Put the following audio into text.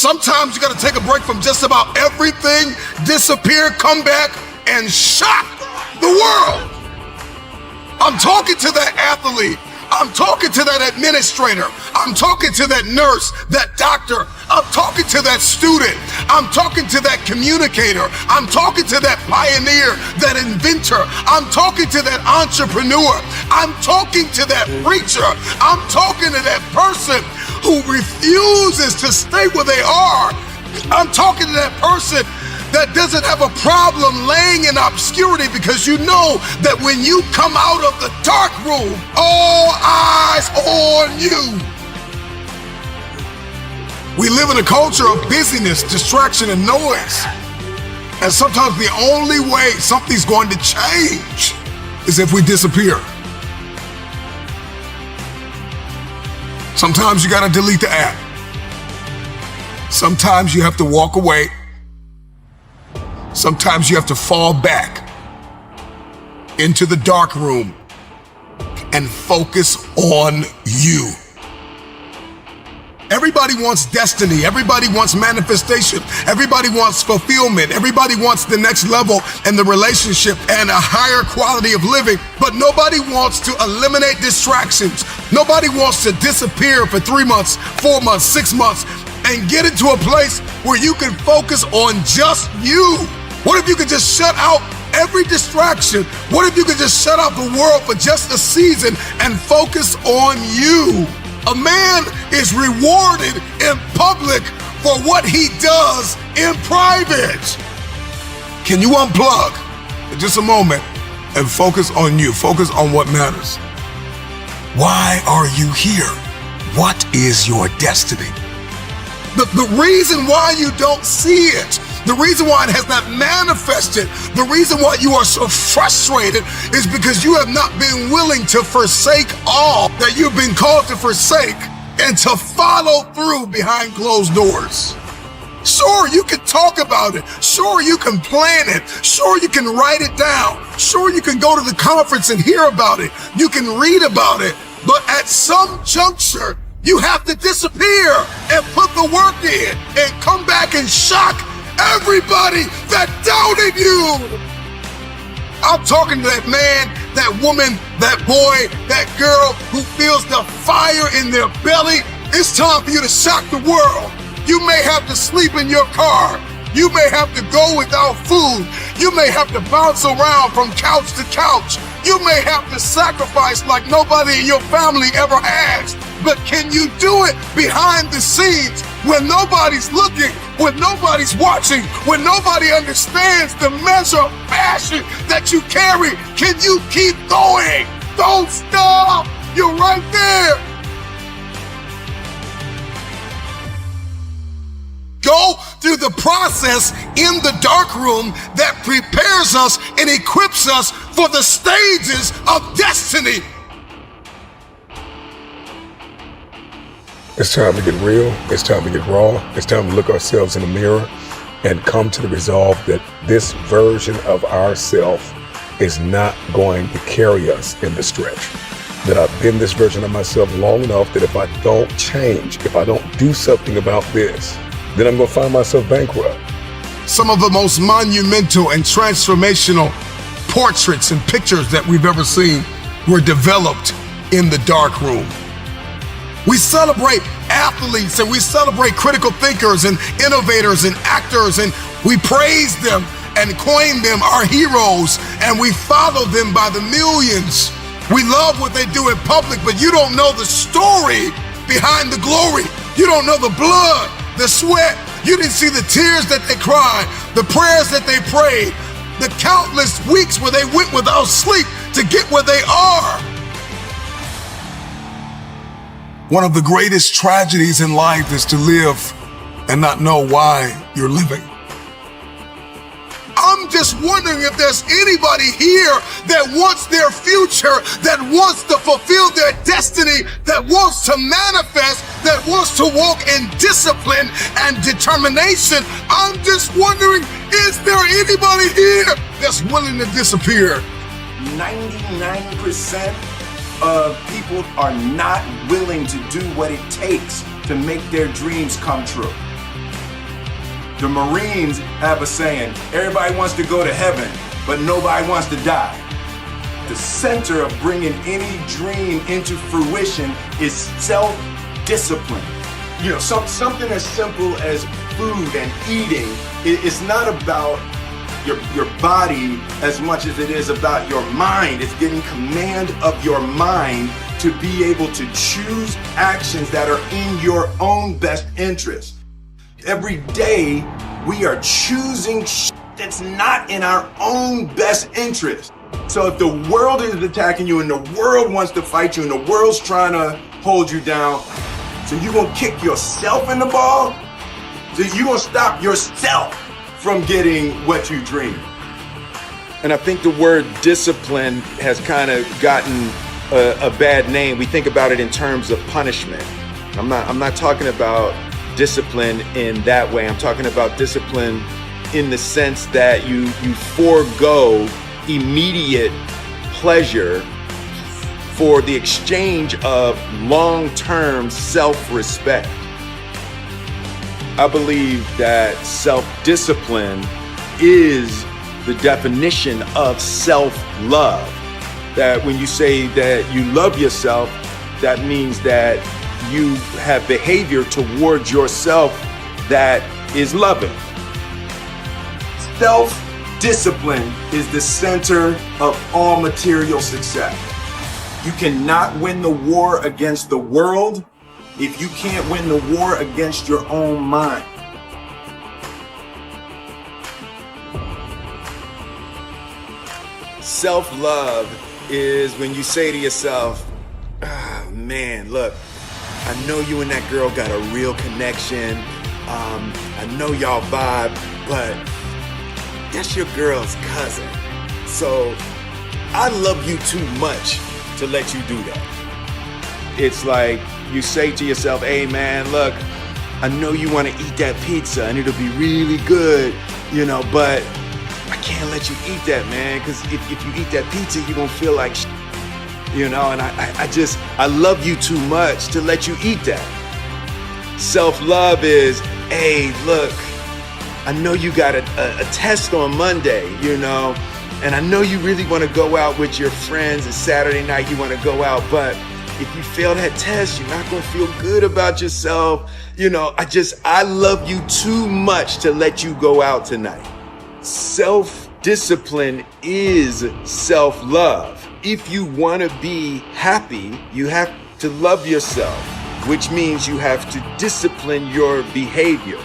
Sometimes you got to take a break from just about everything, disappear, come back, and shock the world. I'm talking to that athlete. I'm talking to that administrator. I'm talking to that nurse, that doctor. I'm talking to that student. I'm talking to that communicator. I'm talking to that pioneer, that inventor. I'm talking to that entrepreneur. I'm talking to that preacher. I'm talking to that person who refuses to stay where they are. I'm talking to that person that doesn't have a problem laying in obscurity, because you know that when you come out of the dark room, all eyes on you. We live in a culture of busyness, distraction, and noise. And sometimes the only way something's going to change is if we disappear. Sometimes you gotta delete the app. Sometimes you have to walk away. Sometimes you have to fall back into the dark room and focus on you. Everybody wants destiny. Everybody wants manifestation. Everybody wants fulfillment. Everybody wants the next level in the relationship and a higher quality of living. But nobody wants to eliminate distractions. Nobody wants to disappear for 3 months, 4 months, 6 months, and get into a place where you can focus on just you. What if you could just shut out every distraction? What if you could just shut out the world for just a season and focus on you? A man is rewarded in public for what he does in private. Can you unplug for just a moment and focus on you? Focus on what matters. Why are you here? What is your destiny? The reason why you don't see it, the reason why it has not manifested, the reason why you are so frustrated is because you have not been willing to forsake all that you've been called to forsake and to follow through behind closed doors. Sure, you can talk about it. Sure, you can plan it. Sure, you can write it down. Sure, you can go to the conference and hear about it. You can read about it. But at some juncture, you have to disappear and put the work in and come back and shock everybody that doubted you. I'm talking to that man, that woman, that boy, that girl who feels the fire in their belly. It's time for you to shock the world. You may have to sleep in your car. You may have to go without food. You may have to bounce around from couch to couch. You may have to sacrifice like nobody in your family ever has. But can you do it behind the scenes when nobody's looking, when nobody's watching, when nobody understands the measure of passion that you carry? Can you keep going? Don't stop. You're right there. Go through the process in the dark room that prepares us and equips us for the stages of destiny. It's time to get real. It's time to get raw. It's time to look ourselves in the mirror and come to the resolve that this version of ourselves is not going to carry us in the stretch. That I've been this version of myself long enough that if I don't change, if I don't do something about this, then I'm going to find myself bankrupt. Some of the most monumental and transformational portraits and pictures that we've ever seen were developed in the dark room. We celebrate athletes and we celebrate critical thinkers and innovators and actors, and we praise them and coin them our heroes, and we follow them by the millions. We love what they do in public, but you don't know the story behind the glory. You don't know the blood, the sweat. You didn't see the tears that they cried, the prayers that they prayed, the countless weeks where they went without sleep to get where they are. One of the greatest tragedies in life is to live and not know why you're living. I'm just wondering if there's anybody here that wants their future, that wants to fulfill their destiny, that wants to manifest, that wants to walk in discipline and determination. I'm just wondering, is there anybody here that's willing to disappear? 99% of people are not willing to do what it takes to make their dreams come true. The Marines have a saying, everybody wants to go to heaven, but nobody wants to die. The center of bringing any dream into fruition is self-discipline. You know, something as simple as food and eating is not about your body as much as it is about your mind. It's getting command of your mind to be able to choose actions that are in your own best interest. Every day, we are choosing that's not in our own best interest. So if the world is attacking you and the world wants to fight you and the world's trying to hold you down, so you're gonna kick yourself in the ball? So you're gonna stop yourself from getting what you dream. And I think the word discipline has kind of gotten a bad name. We think about it in terms of punishment. I'm not talking about discipline in that way. I'm talking about discipline in the sense that you forego immediate pleasure for the exchange of long-term self-respect. I believe that self-discipline is the definition of self-love. That when you say that you love yourself, that means that you have behavior towards yourself that is loving. Self-discipline is the center of all material success. You cannot win the war against the world if you can't win the war against your own mind. Self-love is when you say to yourself, oh, man, look, I know you and that girl got a real connection. I know y'all vibe, but that's your girl's cousin. So I love you too much to let you do that. It's like you say to yourself, hey man, look, I know you want to eat that pizza and it'll be really good, you know, but I can't let you eat that, man, because if you eat that pizza, you're going to feel like you know, and I love you too much to let you eat that. Self-love is, hey, look, I know you got a test on Monday, you know, and I know you really want to go out with your friends. It's Saturday night, you want to go out, but if you fail that test, you're not going to feel good about yourself. You know, I love you too much to let you go out tonight. Self-discipline is self-love. If you want to be happy, you have to love yourself, which means you have to discipline your behavior.